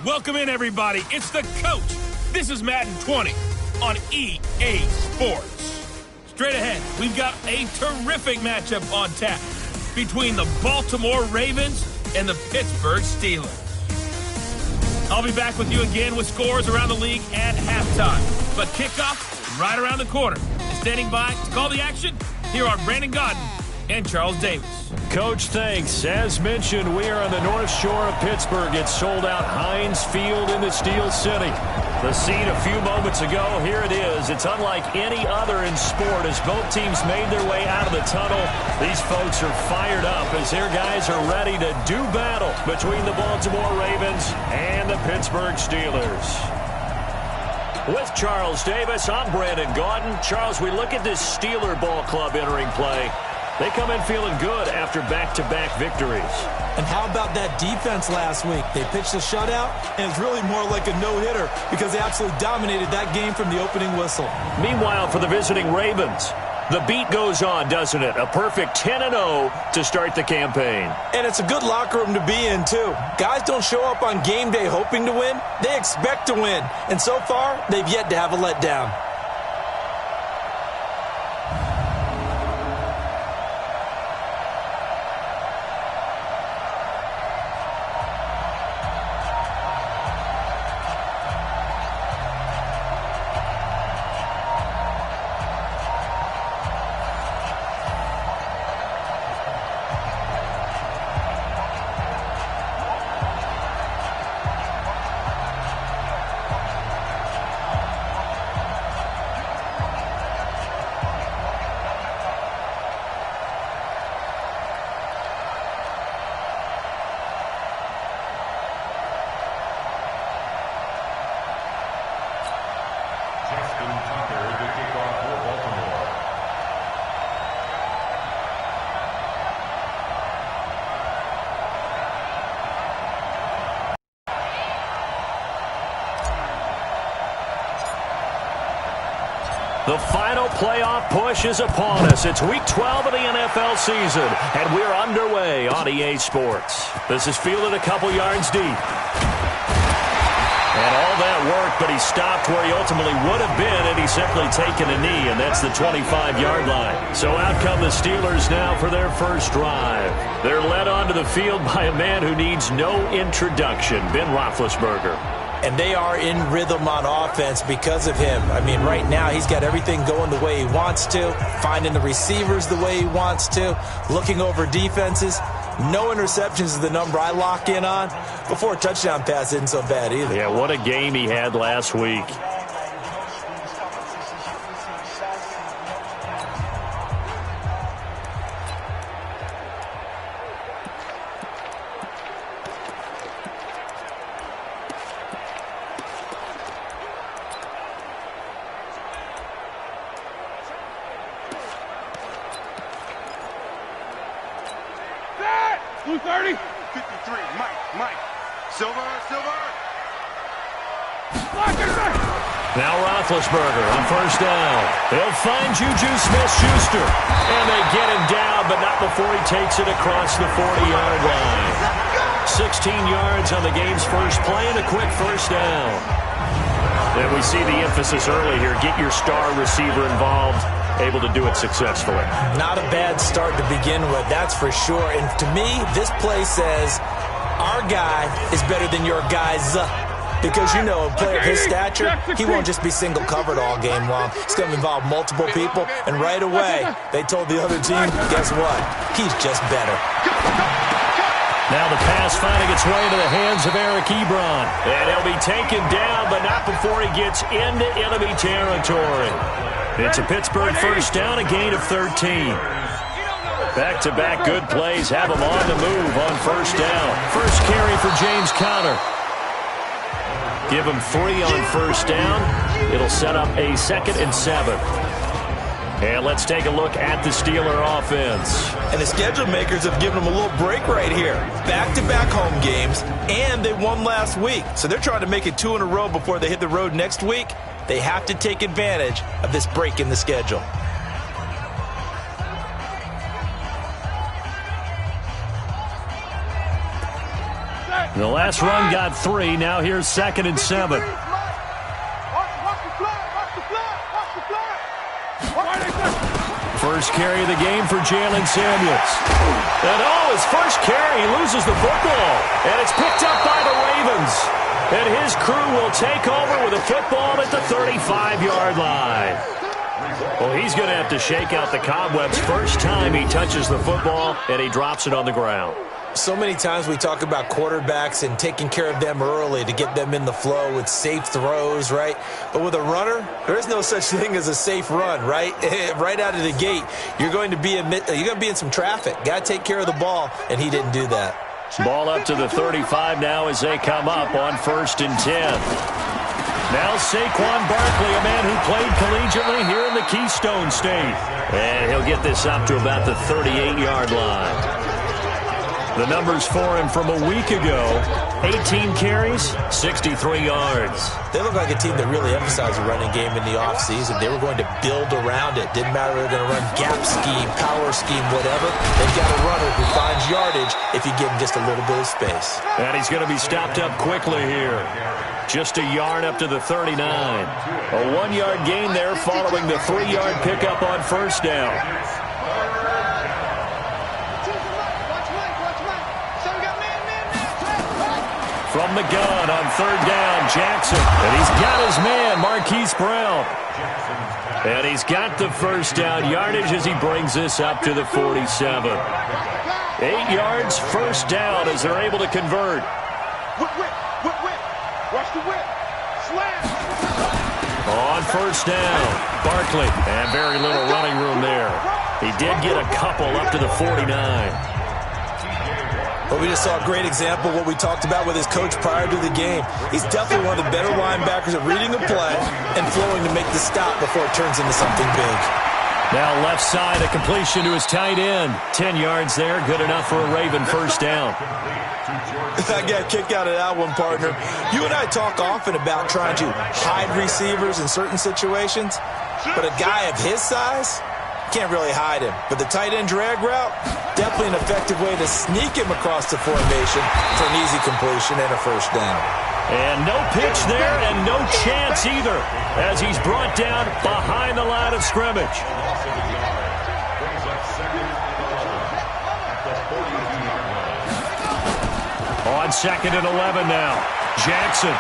Welcome in, everybody. It's the coach. This is Madden 20 on EA Sports. Straight ahead, we've got a terrific matchup on tap between the Baltimore Ravens and the Pittsburgh Steelers. I'll be back with you again with scores around the league at halftime. But kickoff right around the corner. And standing by to call the action, here are Brandon Godden and Charles Davis. Coach, thanks. As mentioned, we are on the North Shore of Pittsburgh. It's sold out Heinz Field in the Steel City. The scene a few moments ago, here it is. It's unlike any other in sport as both teams made their way out of the tunnel. These folks are fired up as their guys are ready to do battle between the Baltimore Ravens and the Pittsburgh Steelers. With Charles Davis, I'm Brandon Godden. Charles, we look at this Steeler ball club entering play. They come in feeling good after back-to-back victories. And how about that defense last week? They pitched a shutout, and it's really more like a no-hitter because they absolutely dominated that game from the opening whistle. Meanwhile, for the visiting Ravens, the beat goes on, doesn't it? A perfect 10-0 to start the campaign. And it's a good locker room to be in, too. Guys don't show up on game day hoping to win. They expect to win. And so far, they've yet to have a letdown. The final playoff push is upon us. It's Week 12 of the NFL season, and we're underway on EA Sports. This is fielded a couple yards deep. And all that work, but he stopped where he ultimately would have been had he simply taken a knee, and that's the 25-yard line. So out come the Steelers now for their first drive. They're led onto the field by a man who needs no introduction, Ben Roethlisberger. And they are in rhythm on offense because of him. I mean, right now, he's got everything going the way he wants to, finding the receivers the way he wants to, looking over defenses. No interceptions is the number I lock in on. Before a touchdown pass isn't so bad either. Yeah, what a game he had last week. Blue 30. 53, Mike. Silver. Now Roethlisberger on first down. They'll find Juju Smith-Schuster. And they get him down, but not before he takes it across the 40-yard line. 16 yards on the game's first play and a quick first down. Then we see the emphasis early here. Get your star receiver involved. Able to do it successfully. Not a bad start to begin with, that's for sure. And to me, this play says our guy is better than your guy's. Because, you know, a player of his stature, he won't just be single covered all game long. It's going to involve multiple people. And right away, they told the other team, guess what? He's just better. Now the pass finding its way into the hands of Eric Ebron. And he'll be taken down, but not before he gets into enemy territory. It's a Pittsburgh first down, a gain of 13. Back-to-back good plays have him on the move on first down. First carry for James Conner. Give him 3 on first down. It'll set up a 2nd and 7. And let's take a look at the Steeler offense. And the schedule makers have given them a little break right here. Back-to-back home games, and they won last week. So they're trying to make it 2 in a row before they hit the road next week. They have to take advantage of this break in the schedule. The last run got 3. Now here's 2nd and 7. First carry of the game for Jalen Samuels. And his first carry, he loses the football. And it's picked up by the Ravens. And his crew will take over with a football at the 35-yard line. Well, he's going to have to shake out the cobwebs first time he touches the football, and he drops it on the ground. So many times we talk about quarterbacks and taking care of them early to get them in the flow with safe throws, right? But with a runner, there is no such thing as a safe run, right? Right out of the gate, you're going to be in some traffic. Got to take care of the ball, and he didn't do that. Ball up to the 35 now as they come up on 1st and 10. Now Saquon Barkley, a man who played collegiately here in the Keystone State. And he'll get this up to about the 38-yard line. The numbers for him from a week ago, 18 carries, 63 yards. They look like a team that really emphasized the running game in the offseason. They were going to build around it. Didn't matter if they were going to run gap scheme, power scheme, whatever. They've got a runner who finds yardage if you give him just a little bit of space. And he's going to be stopped up quickly here. Just a yard up to the 39. A 1-yard gain there following the 3-yard pickup on 1st down. From the gun on 3rd down, Jackson. And he's got his man, Marquise Brown. And he's got the 1st down yardage as he brings this up to the 47. 8 yards, 1st down as they're able to convert. Watch the whip. Slam. On 1st down, Barkley. And very little running room there. He did get a couple up to the 49. But we just saw a great example of what we talked about with his coach prior to the game. He's definitely one of the better linebackers at reading the play and flowing to make the stop before it turns into something big. Now left side, a completion to his tight end. 10 yards there, good enough for a Raven 1st down. I got a kick out of that one, partner. You and I talk often about trying to hide receivers in certain situations, but a guy of his size can't really hide him. But the tight end drag route, definitely an effective way to sneak him across the formation for an easy completion and a 1st down. And no pitch there and no chance either as he's brought down behind the line of scrimmage. On 2nd and 11 now, Jackson.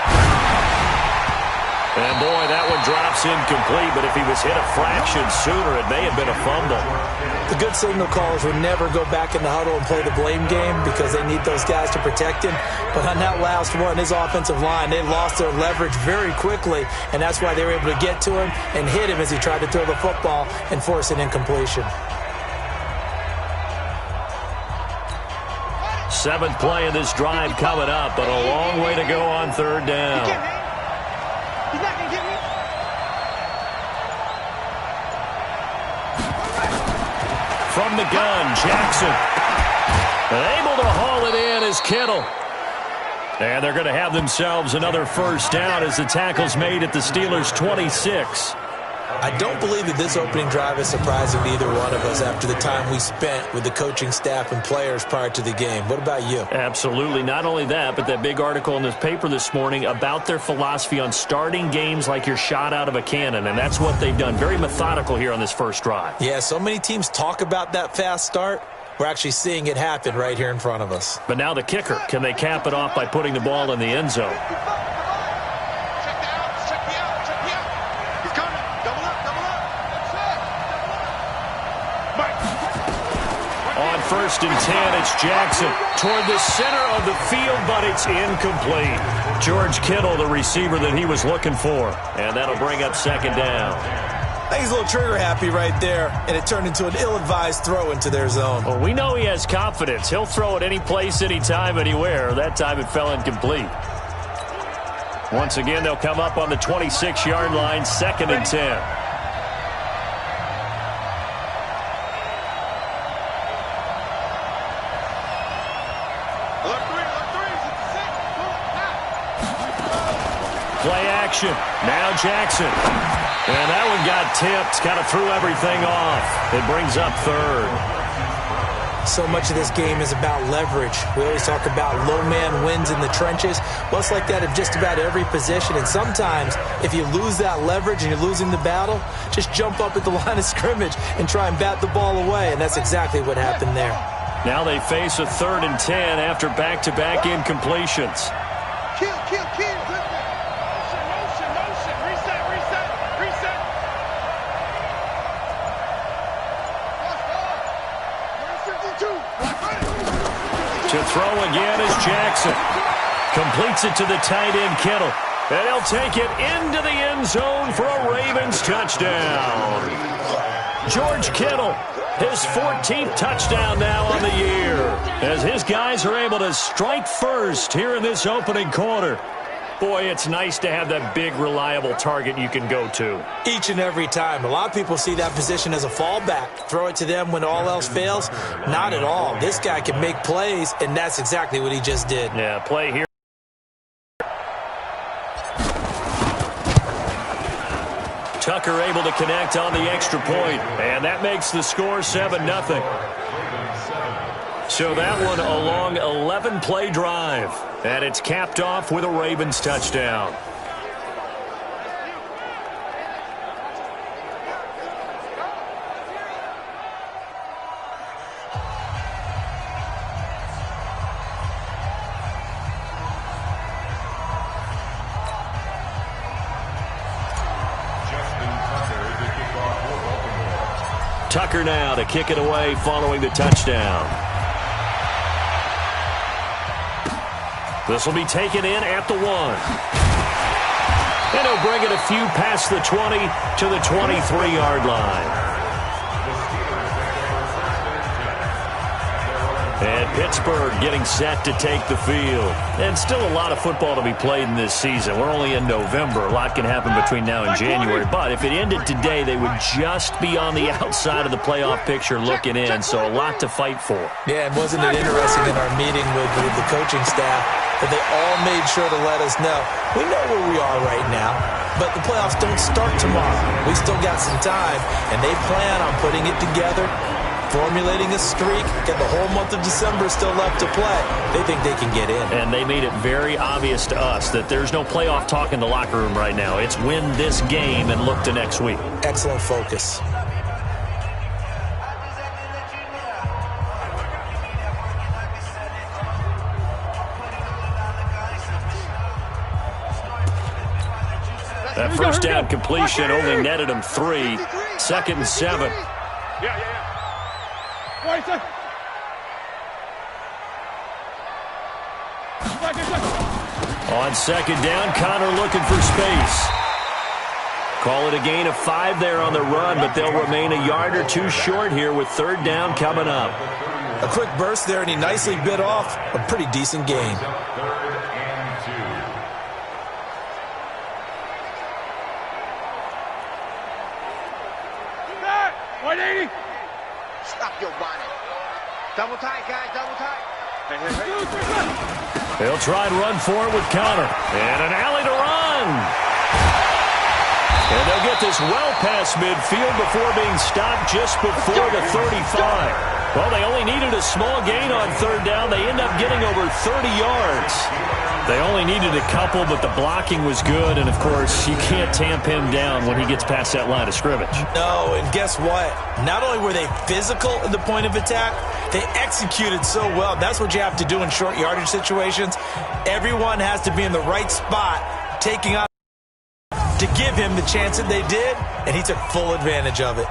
And boy, that one drops incomplete, but if he was hit a fraction sooner, it may have been a fumble. The good signal callers would never go back in the huddle and play the blame game because they need those guys to protect him. But on that last one, his offensive line, they lost their leverage very quickly, and that's why they were able to get to him and hit him as he tried to throw the football and force an incompletion. 7th play of this drive coming up, but a long way to go on 3rd down. He's not going to get me. From the gun, Jackson. And able to haul it in is Kittle. And they're going to have themselves another 1st down as the tackle's made at the Steelers' 26. I don't believe that this opening drive is surprising to either one of us after the time we spent with the coaching staff and players prior to the game. What about you? Absolutely. Not only that, but that big article in this paper this morning about their philosophy on starting games like you're shot out of a cannon, and that's what they've done. Very methodical here on this 1st drive. Yeah, so many teams talk about that fast start. We're actually seeing it happen right here in front of us. But now the kicker. Can they cap it off by putting the ball in the end zone? On 1st and 10, it's Jackson toward the center of the field, but it's incomplete. George Kittle, the receiver that he was looking for, and that'll bring up 2nd down. I think he's a little trigger happy right there, and it turned into an ill-advised throw into their zone. Well, we know he has confidence. He'll throw it any place, anytime, anywhere. That time it fell incomplete. Once again, they'll come up on the 26-yard line, 2nd and 10. Play action. Now Jackson. And that one got tipped. Kind of threw everything off. It brings up 3rd. So much of this game is about leverage. We always talk about low man wins in the trenches. Well, it's like that of just about every position. And sometimes, if you lose that leverage and you're losing the battle, just jump up at the line of scrimmage and try and bat the ball away. And that's exactly what happened there. Now they face a 3rd and 10 after back-to-back incompletions. Kill. Motion. Reset. To throw again is Jackson. Completes it to the tight end, Kittle. And he'll take it into the end zone for a Ravens touchdown. George Kittle, his 14th touchdown now on the year, as his guys are able to strike first here in this opening quarter. Boy, it's nice to have that big, reliable target you can go to. Each and every time. A lot of people see that position as a fallback. Throw it to them when all else fails. Not at all. This guy can make plays, and that's exactly what he just did. Yeah, play here. Tucker able to connect on the extra point, and that makes the score 7-0. So that one a long 11-play drive, and it's capped off with a Ravens touchdown. Tucker now to kick it away following the touchdown. This will be taken in at the 1. And he'll bring it a few past the 20 to the 23-yard line. And Pittsburgh getting set to take the field. And still a lot of football to be played in this season. We're only in November. A lot can happen between now and January. But if it ended today, they would just be on the outside of the playoff picture looking in. So a lot to fight for. Yeah, and wasn't it interesting in our meeting with the coaching staff that they all made sure to let us know, we know where we are right now, but the playoffs don't start tomorrow. We still got some time, and they plan on putting it together, formulating a streak, get the whole month of December still left to play. They think they can get in. And they made it very obvious to us that there's no playoff talk in the locker room right now. It's win this game and look to next week. Excellent focus. That first down completion only netted him 3. 2nd and 7. On 2nd down, Connor looking for space. Call it a gain of 5 there on the run, but they'll remain a yard or 2 short here with 3rd down coming up. A quick burst there, and he nicely bit off a pretty decent gain. Stop your whining. Double tight, guys, double tight. Hey. They'll try and run for it with Connor. And an alley to run. And they'll get this well past midfield before being stopped just before the 35. Well, they only needed a small gain on 3rd down. They end up getting over 30 yards. They only needed a couple, but the blocking was good. And, of course, you can't tamp him down when he gets past that line of scrimmage. No, and guess what? Not only were they physical at the point of attack, they executed so well. That's what you have to do in short yardage situations. Everyone has to be in the right spot, taking on to give him the chance that they did, and he took full advantage of it.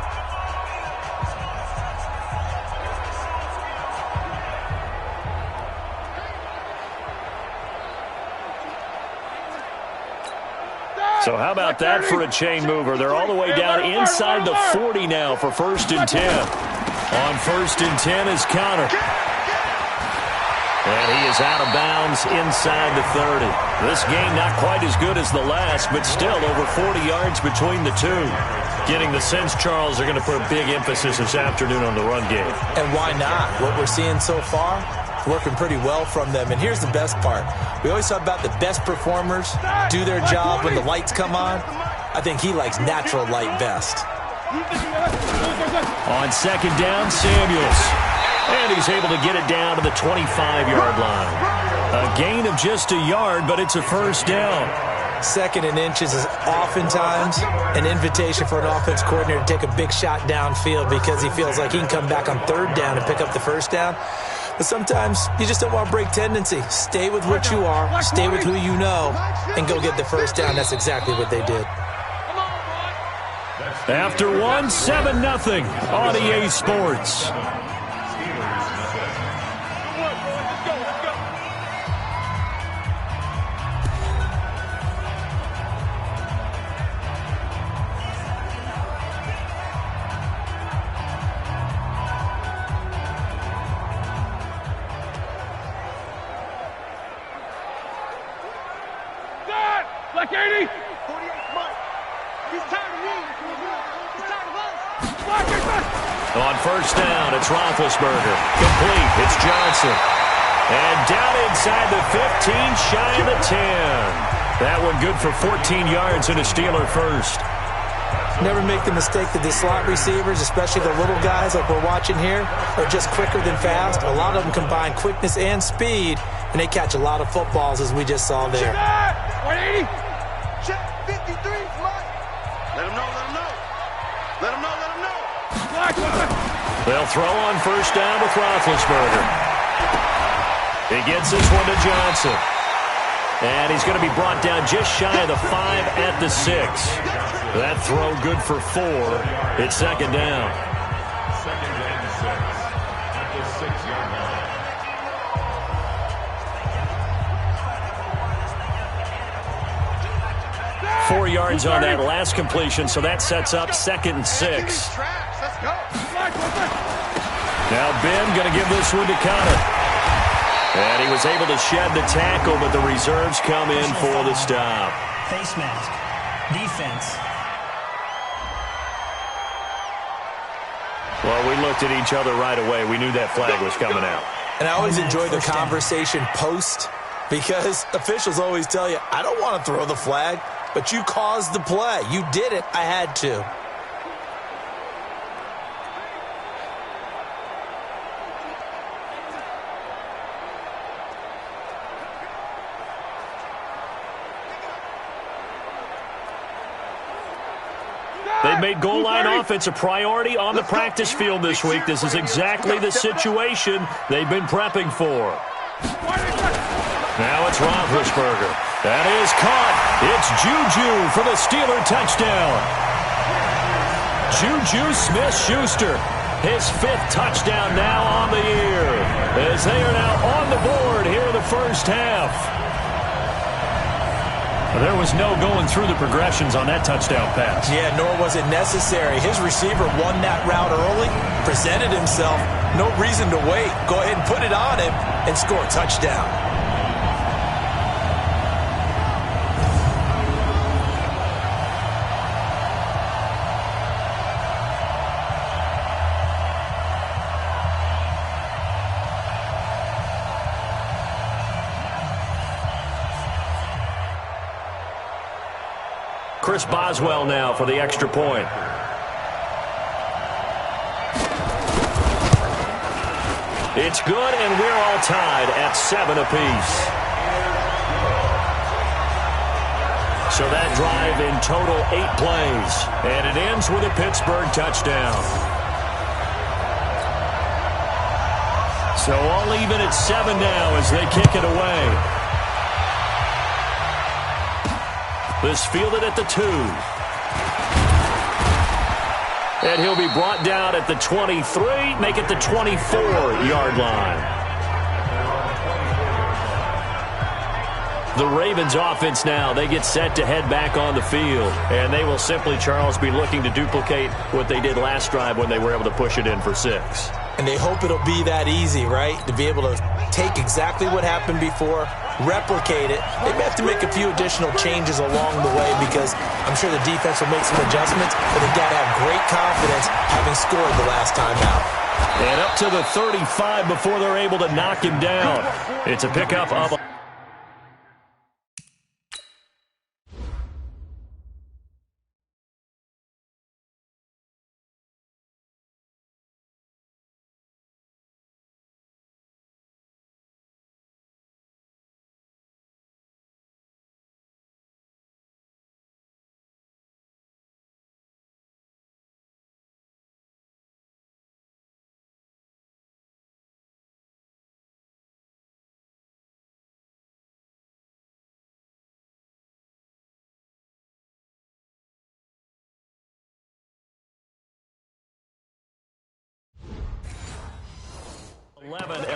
So how about that for a chain mover? They're all the way down inside the 40 now for 1st and 10. On 1st and 10 is Connor. And he is out of bounds inside the 30. This game not quite as good as the last, but still over 40 yards between the two. Getting the sense, Charles, are going to put a big emphasis this afternoon on the run game. And why not? What we're seeing so far, working pretty well from them. And here's the best part. We always talk about the best performers do their job when the lights come on. I think he likes natural light best. On 2nd down, Samuels. And he's able to get it down to the 25-yard line. A gain of just a yard, but it's a first down. 2nd and inches is oftentimes an invitation for an offense coordinator to take a big shot downfield because he feels like he can come back on 3rd down and pick up the first down. But sometimes you just don't want to break tendency. Stay with what you are, stay with who you know, and go get the first down. That's exactly what they did. After one, 7-0 on EA Sports. Black 80! 48 Mike. He's tired of me. He's tired of us. Black 80! On first down, it's Roethlisberger. Complete. It's Johnson. And down inside the 15, shy of the 10. That one good for 14 yards and a Steeler first. Never make the mistake that the slot receivers, especially the little guys like we're watching here, are just quicker than fast. A lot of them combine quickness and speed, and they catch a lot of footballs, as we just saw there. 180! Check 53, Mike. Let him know, let him know. Let him know, let him know. Black, They'll throw on first down with Roethlisberger. He gets this one to Johnson. And he's going to be brought down just shy of the 5 at the 6. That throw good for 4. It's 2nd down. 4 yards on that last completion, so that sets up 2nd and 6. Let's go. Now Ben going to give this one to Connor. And he was able to shed the tackle, but the reserves come in for the stop. Face mask. Defense. Well, we looked at each other right away. We knew that flag was coming out. And I always enjoy the conversation post because officials always tell you, I don't want to throw the flag, but you caused the play. You did it. I had to. They've made goal line offense a priority on the practice field this week. This is exactly the situation they've been prepping for. Now it's Roethlisberger. That is caught. It's Juju for the Steeler touchdown. Juju Smith-Schuster, his 5th touchdown now on the year, as they are now on the board here in the first half. There was no going through the progressions on that touchdown pass. Yeah, nor was it necessary. His receiver won that route early, presented himself, no reason to wait. Go ahead and put it on him and score a touchdown. Chris Boswell now for the extra point. It's good, and we're all tied at 7 apiece. So that drive in total 8 plays, and it ends with a Pittsburgh touchdown. So all even at 7 now as they kick it away. This fielded at the 2. And he'll be brought down at the 23, make it the 24-yard line. The Ravens offense now, they get set to head back on the field. And they will simply, Charles, be looking to duplicate what they did last drive when they were able to push it in for 6. And they hope it'll be that easy, right? To be able to take exactly what happened before, replicate it. They may have to make a few additional changes along the way because I'm sure the defense will make some adjustments, but they've got to have great confidence having scored the last time out. And up to the 35 before they're able to knock him down. It's a pickup of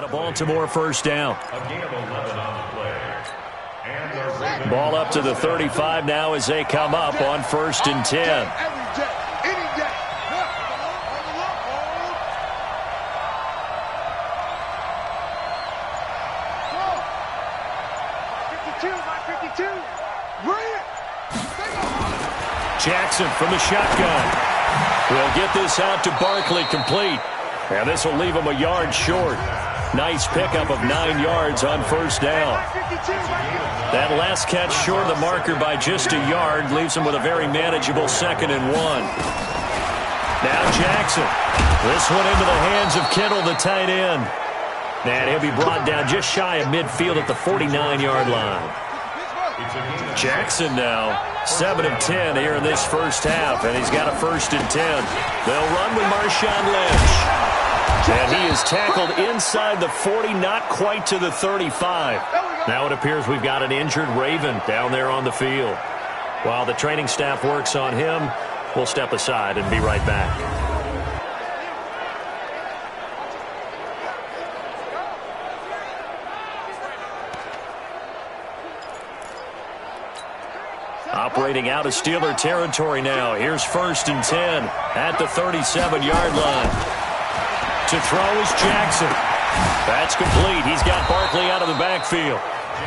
A Baltimore first down. Ball up to the 35 now as they come up on 1st and 10. Jackson from the shotgun. We'll get this out to Barkley, complete. And this will leave him a yard short. Nice pickup of 9 yards on 1st down. That last catch short of the marker by just a yard leaves him with a very manageable 2nd and 1. Now Jackson. This one into the hands of Kittle, the tight end. And he'll be brought down just shy of midfield at the 49-yard line. Jackson now 7 of 10 here in this first half, and he's got a 1st and 10. They'll run with Marshawn Lynch. And he is tackled inside the 40, not quite to the 35. Now it appears we've got an injured Raven down there on the field. While the training staff works on him, we'll step aside and be right back. Operating out of Steeler territory now. Here's 1st and 10 at the 37-yard line. To throw is Jackson. That's complete. He's got Barkley out of the backfield.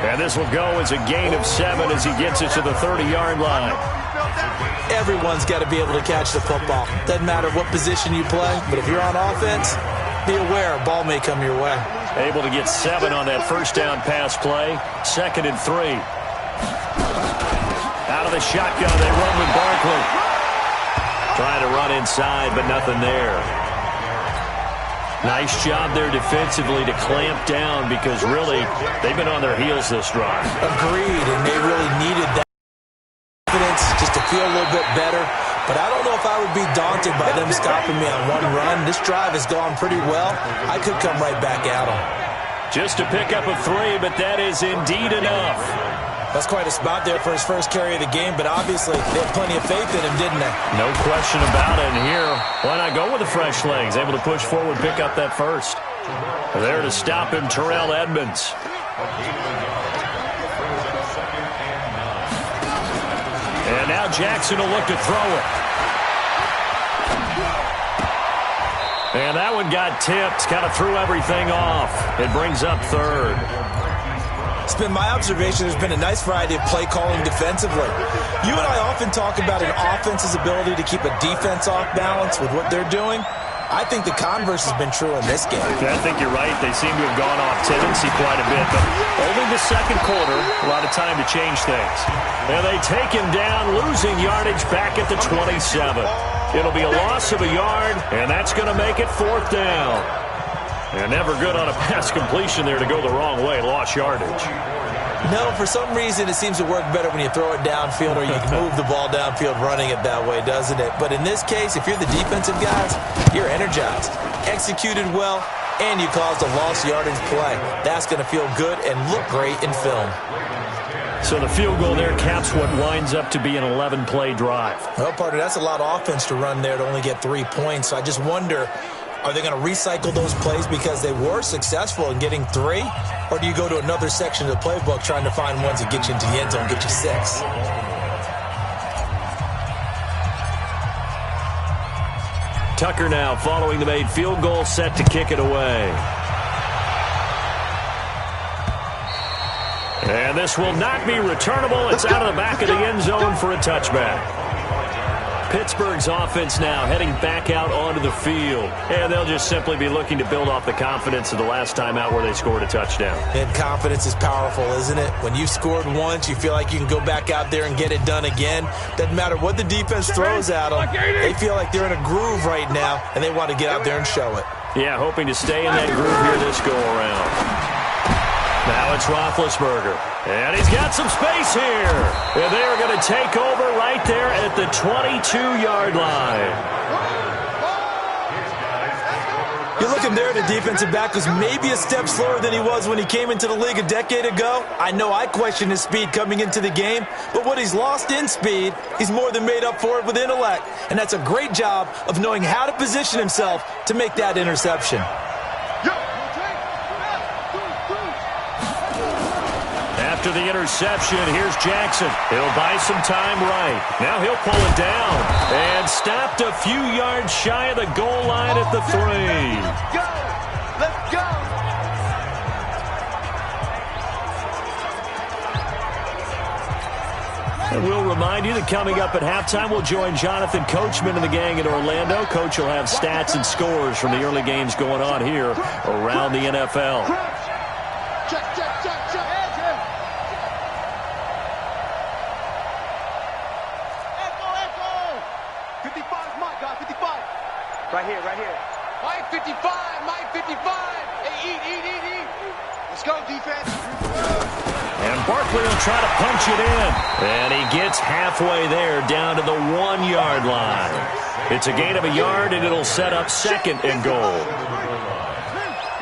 And this will go as a gain of 7 as he gets it to the 30-yard line. Everyone's got to be able to catch the football. Doesn't matter what position you play, but if you're on offense, be aware a ball may come your way. Able to get 7 on that 1st down pass play. 2nd and 3. Out of the shotgun, they run with Barkley. Trying to run inside, but nothing there. Nice job there defensively to clamp down because really they've been on their heels this drive. Agreed, and they really needed that confidence just to feel a little bit better. But I don't know if I would be daunted by them stopping me on one run. This drive has gone pretty well. I could come right back at them. Just a pickup of 3, but that is indeed enough. That's quite a spot there for his first carry of the game, but obviously they had plenty of faith in him, didn't they? No question about it. And here, why not go with the fresh legs? Able to push forward, pick up that first. There to stop him, Terrell Edmonds. And now Jackson will look to throw it. And that one got tipped, kind of threw everything off. It brings up 3rd. It's been my observation there's been a nice variety of play calling defensively. You and I often talk about an offense's ability to keep a defense off balance with what they're doing. I think the converse has been true in this game. I think you're right. They seem to have gone off tendency quite a bit, but only the 2nd quarter, a lot of time to change things. And they take him down, losing yardage back at the 27. It'll be a loss of a yard, and that's going to make it 4th down. And never good on a pass completion there to go the wrong way. Lost yardage. No, for some reason it seems to work better when you throw it downfield or you can move the ball downfield running it that way, doesn't it? But in this case, if you're the defensive guys, you're energized, executed well, and you caused a lost yardage play. That's going to feel good and look great in film. So the field goal there caps what winds up to be an 11-play drive. Well, partner, that's a lot of offense to run there to only get 3 points. So I just wonder, are they going to recycle those plays because they were successful in getting 3? Or do you go to another section of the playbook trying to find ones that get you into the end zone, get you 6? Tucker now following the made field goal, set to kick it away. And this will not be returnable. It's out of the back of the end zone for a touchback. Pittsburgh's offense now heading back out onto the field. And they'll just simply be looking to build off the confidence of the last time out where they scored a touchdown. And confidence is powerful, isn't it? When you've scored once, you feel like you can go back out there and get it done again. Doesn't matter what the defense throws at them. They feel like they're in a groove right now, and they want to get out there and show it. Yeah, hoping to stay in that groove here this go-around. Now it's Roethlisberger. And he's got some space here. And they're going to take over right there at the 22-yard line. You're looking there, the defensive back was maybe a step slower than he was when he came into the league a decade ago. I know I questioned his speed coming into the game, but what he's lost in speed, he's more than made up for it with intellect. And that's a great job of knowing how to position himself to make that interception. after the interception. Here's Jackson. He'll buy some time right. Now he'll pull it down. And stopped a few yards shy of the goal line at the 3. Let's go. Let's go. And we'll remind you that coming up at halftime, we'll join Jonathan Coachman and the gang in Orlando. Coach will have stats and scores from the early games going on here around the NFL. Check, check, check, check. Echo. 55 is my guy, 55. Right here, right here. Mike 55, Mike 55. Hey, eat. Let's go, defense. And Barkley will try to punch it in. And he gets halfway there, down to the 1-yard line. It's a gain of a yard, and it'll set up 2nd and goal.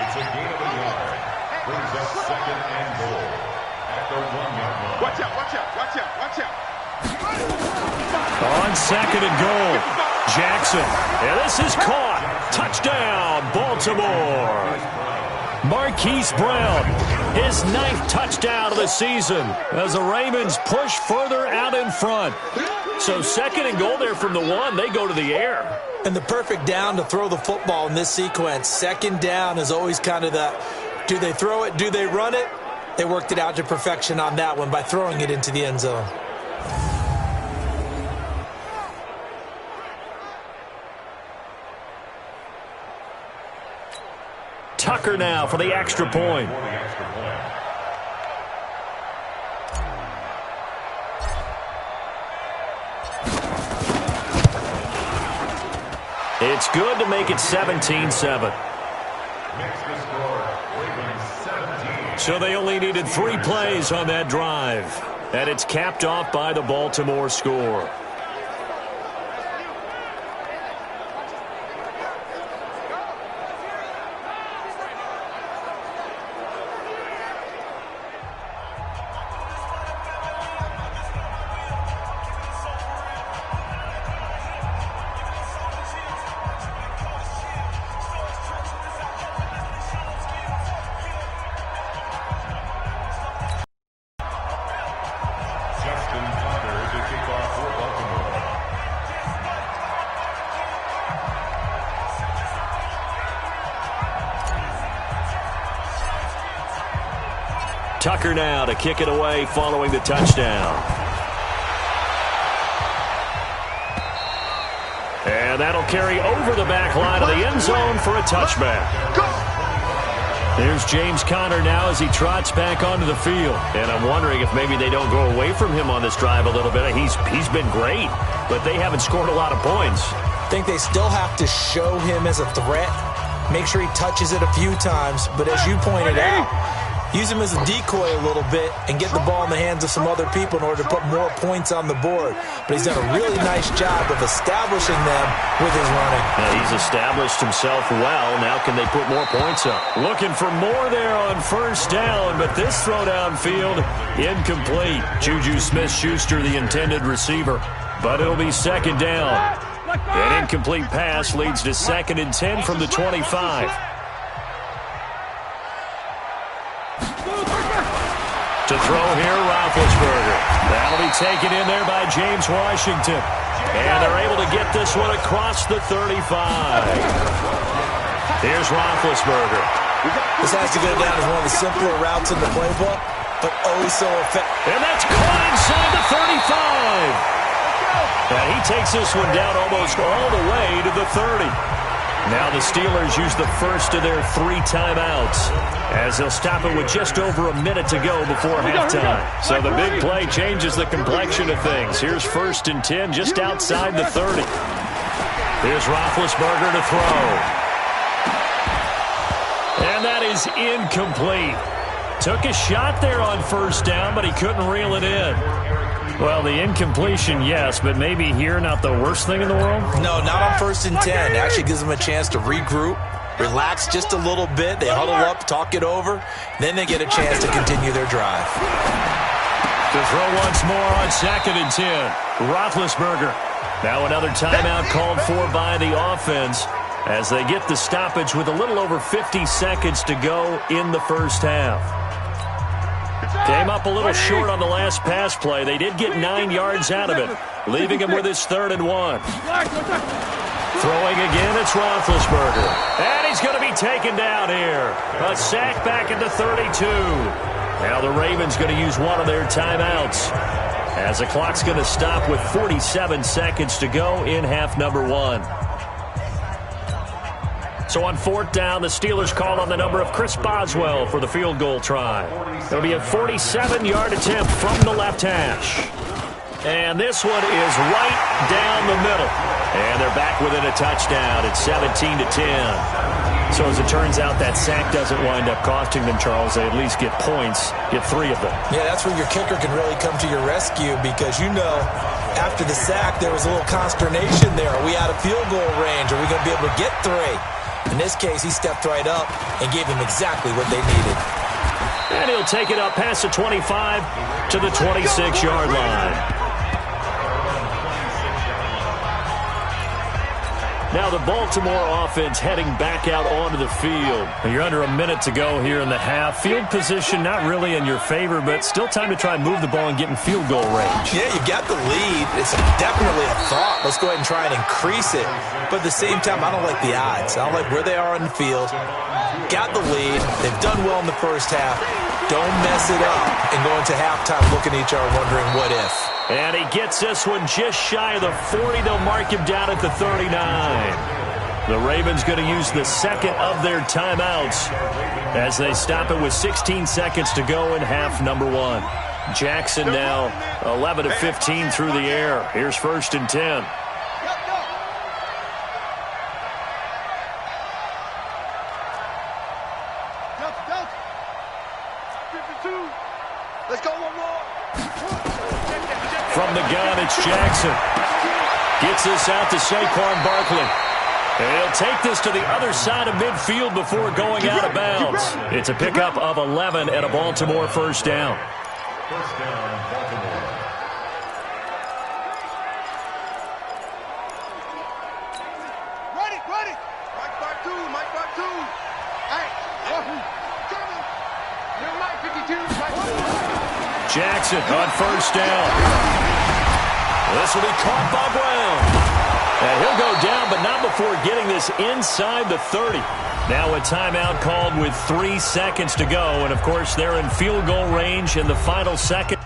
It's a gain of a yard. Brings up 2nd and goal at the 1-yard line. Watch out. On 2nd and goal, Jackson. And this is caught. Touchdown, Baltimore. Marquise Brown, his 9th touchdown of the season as the Ravens push further out in front. So 2nd and goal there from the 1. They go to the air. And the perfect down to throw the football in this sequence. 2nd down is always kind of the, do they throw it, do they run it? They worked it out to perfection on that one by throwing it into the end zone. Tucker now for the extra point. It's good to make it 17-7. So they only needed 3 plays on that drive. And it's capped off by the Baltimore score. Tucker now to kick it away following the touchdown. And that'll carry over the back line of the end zone for a touchback. There's James Conner now as he trots back onto the field. And I'm wondering if maybe they don't go away from him on this drive a little bit. He's been great, but they haven't scored a lot of points. I think they still have to show him as a threat. Make sure he touches it a few times. But as you pointed out, use him as a decoy a little bit and get the ball in the hands of some other people in order to put more points on the board. But he's done a really nice job of establishing them with his running. He's established himself well. Now can they put more points up? Looking for more there on 1st down, but this throw downfield incomplete. Juju Smith-Schuster, the intended receiver. But it'll be 2nd down. An incomplete pass leads to 2nd and 10 from the 25. To throw here, Roethlisberger. That'll be taken in there by James Washington. And they're able to get this one across the 35. Here's Roethlisberger. This has to go down as one of the simpler routes in the playbook, but oh so effective. And that's caught inside the 35. And he takes this one down almost all the way to the 30. Now the Steelers use the first of their 3 timeouts as they'll stop it with just over a minute to go before halftime. So the big play changes the complexion of things. Here's 1st and 10 just outside the 30. Here's Roethlisberger to throw. And that is incomplete. Took a shot there on 1st down, but he couldn't reel it in. Well, the incompletion, yes, but maybe here not the worst thing in the world? No, not on 1st and 10. It actually gives them a chance to regroup, relax just a little bit. They huddle up, talk it over. Then they get a chance to continue their drive. To throw once more on 2nd and 10. Roethlisberger. Now another timeout called for by the offense as they get the stoppage with a little over 50 seconds to go in the 1st half. Came up a little short on the last pass play. They did get 9 yards out of it, leaving him with his 3rd and 1. Throwing again, it's Roethlisberger. And he's going to be taken down here. A sack back at the 32. Now the Ravens going to use one of their timeouts, as the clock's going to stop with 47 seconds to go in half number 1. So on 4th down, the Steelers call on the number of Chris Boswell for the field goal try. It'll be a 47-yard attempt from the left hash. And this one is right down the middle. And they're back within a touchdown. It's 17-10. So as it turns out, that sack doesn't wind up costing them, Charles. They at least get points, get 3 of them. Yeah, that's where your kicker can really come to your rescue, because you know after the sack there was a little consternation there. Are we out of field goal range? Are we going to be able to get 3? In this case, he stepped right up and gave them exactly what they needed. And he'll take it up past the 25 to the 26-yard line. Now the Baltimore offense heading back out onto the field. You're under a minute to go here in the half. Field position not really in your favor, but still time to try and move the ball and get in field goal range. Yeah, you got the lead. It's definitely a thought. Let's go ahead and try and increase it. But at the same time, I don't like the odds. I don't like where they are on the field. Got the lead. They've done well in the first half. Don't mess it up and go into halftime looking at each other wondering what if. And he gets this one just shy of the 40. They'll mark him down at the 39. The Ravens going to use the second of their timeouts as they stop it with 16 seconds to go in half number 1. Jackson now 11 of 15 through the air. Here's 1st and 10. Let's go one more. From the gun, it's Jackson. Gets this out to Saquon Barkley. And he'll take this to the other side of midfield before going out of bounds. It's a pickup of 11 and a Baltimore 1st down. First down, Baltimore. Ready. Mike back two. Hey, coming. You're Mike 52. Jackson on 1st down. This will be caught by Brown. And he'll go down, but not before getting this inside the 30. Now a timeout called with 3 seconds to go. And, of course, they're in field goal range in the final second.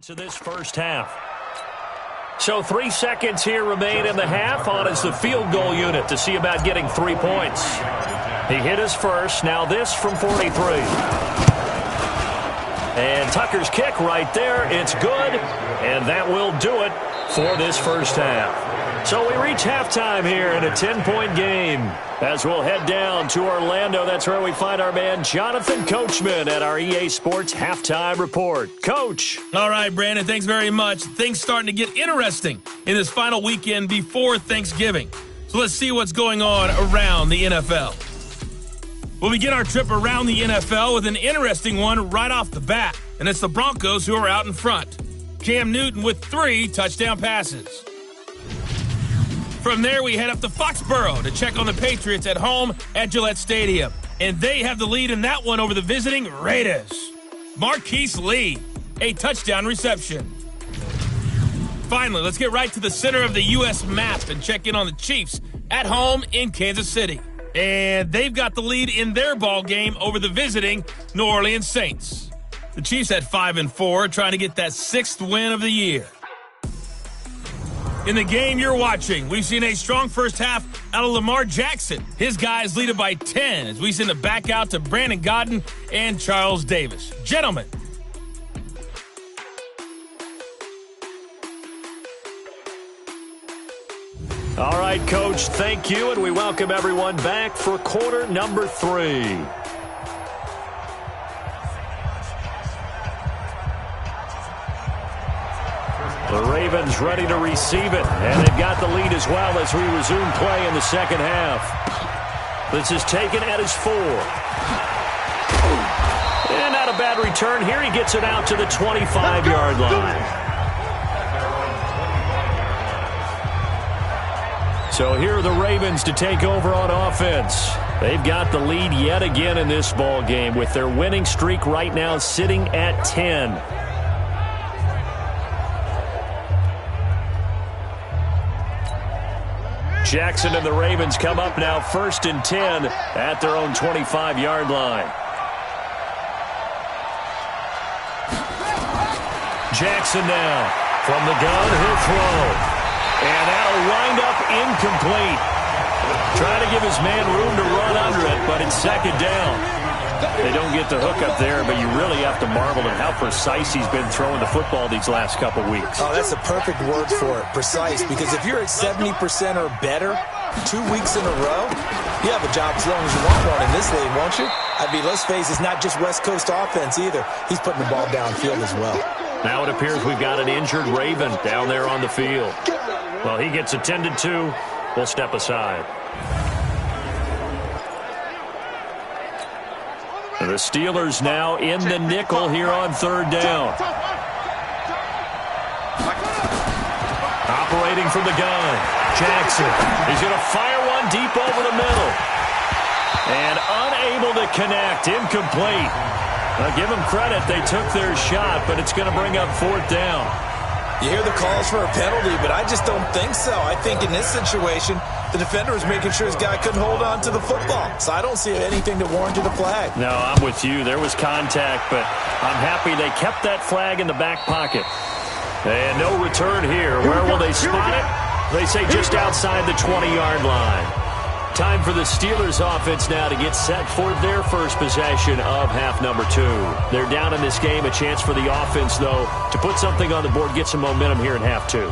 To this first half. So 3 seconds here remain in the half. On is the field goal unit to see about getting 3 points. He hit his first. Now this from 43. And Tucker's kick right there. It's good. And that will do it for this first half. So we reach halftime here in a 10-point game. As we'll head down to Orlando, that's where we find our man Jonathan Coachman at our EA Sports Halftime Report. Coach. All right, Brandon, thanks very much. Things starting to get interesting in this final weekend before Thanksgiving. So let's see what's going on around the NFL. We'll begin our trip around the NFL with an interesting one right off the bat, and it's the Broncos who are out in front. Cam Newton with 3 touchdown passes. From there, we head up to Foxborough to check on the Patriots at home at Gillette Stadium. And they have the lead in that one over the visiting Raiders. Marquise Lee, a touchdown reception. Finally, let's get right to the center of the U.S. map and check in on the Chiefs at home in Kansas City. And they've got the lead in their ball game over the visiting New Orleans Saints. The Chiefs at 5-4, trying to get that 6th win of the year. In the game you're watching, we've seen a strong first half out of Lamar Jackson. His guys lead it by 10 as we send it back out to Brandon Godden and Charles Davis. Gentlemen. All right, Coach, thank you, and we welcome everyone back for quarter number 3. The Ravens ready to receive it, and they've got the lead as well as we resume play in the second half. This is taken at his 4. And not a bad return here. He gets it out to the 25-yard line. So here are the Ravens to take over on offense. They've got the lead yet again in this ball game with their winning streak right now sitting at 10. Jackson and the Ravens come up now 1st and 10 at their own 25-yard line. Jackson now from the gun, he'll throw. And that'll wind up incomplete. Trying to give his man room to run under it, but it's 2nd down. They don't get the hook up there, but you really have to marvel at how precise he's been throwing the football these last couple weeks. Oh, that's a perfect word for it, precise, because if you're at 70% or better 2 weeks in a row, you have a job as long as you want one in this league, won't you? I mean, let's face it, it's not just West Coast offense either. He's putting the ball downfield as well. Now it appears we've got an injured Raven down there on the field. Well, he gets attended to. We'll step aside. The Steelers now in the nickel here on 3rd down. Operating from the gun. Jackson. He's going to fire one deep over the middle. And unable to connect. Incomplete. Now, give them credit. They took their shot, but it's going to bring up 4th down. You hear the calls for a penalty, but I just don't think so. I think in this situation, the defender was making sure his guy couldn't hold on to the football. So I don't see anything to warrant the flag. No, I'm with you. There was contact, but I'm happy they kept that flag in the back pocket. And no return here. Where will they spot it? They say just outside the 20-yard line. Time for the Steelers offense now to get set for their first possession of half number 2. They're down in this game. A chance for the offense, though, to put something on the board, get some momentum here in half 2.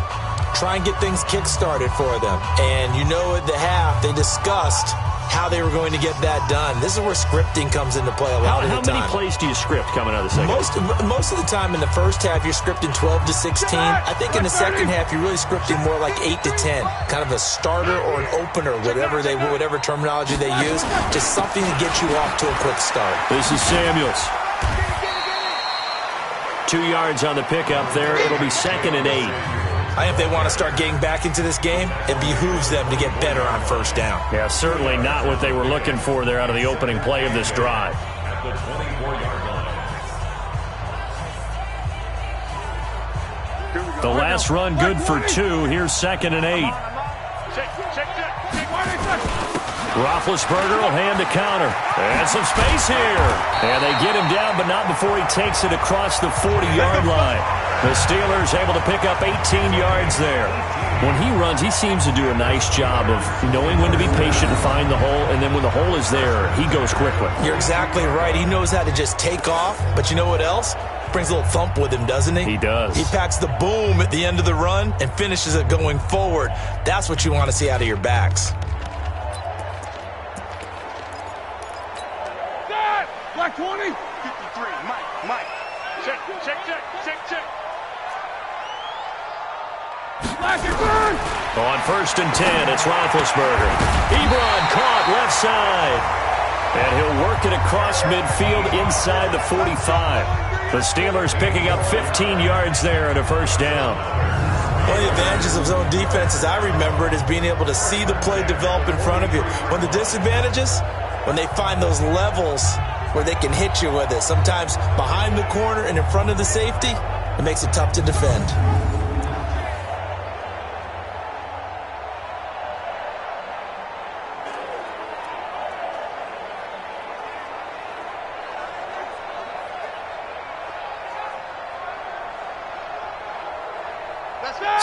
Try and get things kick-started for them. And you know at the half, they discussed how they were going to get that done. This is where scripting comes into play a lot of the time. How many plays do you script coming out of the second half? Most of the time in the first half, you're scripting 12 to 16. I think in the second half, you're really scripting more like 8 to 10. Kind of a starter or an opener, whatever terminology they use. Just something to get you off to a quick start. This is Samuels. 2 yards on the pickup there. It'll be 2nd and 8. I think if they want to start getting back into this game, it behooves them to get better on 1st down. Yeah, certainly not what they were looking for there out of the opening play of this drive. The last run good for 2. Here's 2nd and 8. Roethlisberger will hand the counter. And some space here. And they get him down, but not before he takes it across the 40-yard line. The Steelers able to pick up 18 yards there. When he runs, he seems to do a nice job of knowing when to be patient and find the hole, and then when the hole is there, he goes quickly. You're exactly right. He knows how to just take off, but you know what else? Brings a little thump with him, doesn't he? He does. He packs the boom at the end of the run and finishes it going forward. That's what you want to see out of your backs. Black 20. 53, Mike. Check. On 1st and 10, it's Roethlisberger. Ebron caught left side. And he'll work it across midfield inside the 45. The Steelers picking up 15 yards there at a 1st down. One of the advantages of zone defense, as I remember it, is being able to see the play develop in front of you. One of the disadvantages, when they find those levels where they can hit you with it. Sometimes behind the corner and in front of the safety, it makes it tough to defend.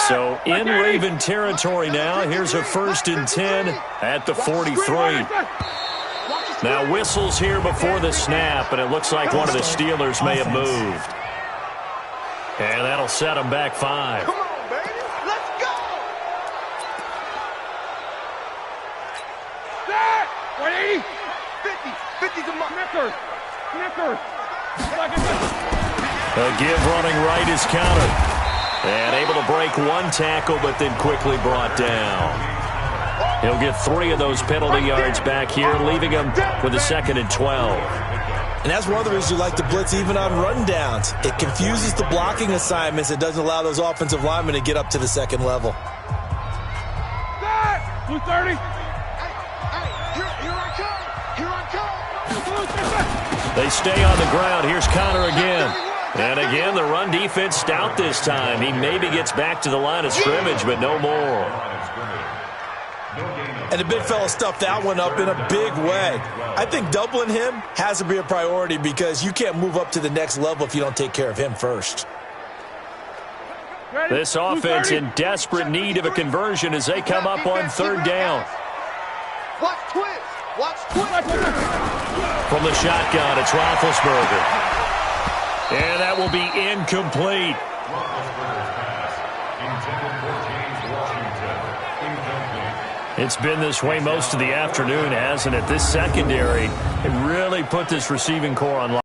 So in Raven territory now. Here's a 1st and 10 at the 43. Now whistles here before the snap, and it looks like one of the Steelers may have moved. And that'll set them back 5. Come on, baby. Let's go. 180. 50. 50's a mark. Snickers. A give running right is countered. And able to break one tackle, but then quickly brought down. He'll get 3 of those penalty yards back here, leaving him with a 2nd and 12. And that's one of the reasons you like to blitz even on rundowns. It confuses the blocking assignments. It doesn't allow those offensive linemen to get up to the 2nd level. 230. Here I come. They stay on the ground. Here's Connor again. And again, the run defense stout this time. He maybe gets back to the line of scrimmage, but no more. And the big fella stuffed that one up in a big way. I think doubling him has to be a priority because you can't move up to the next level if you don't take care of him first. This offense in desperate need of a conversion as they come up on 3rd down. Watch twist. From the shotgun, it's Roethlisberger. And that will be incomplete. It's been this way most of the afternoon, hasn't it? This secondary, it really put this receiving core on lock.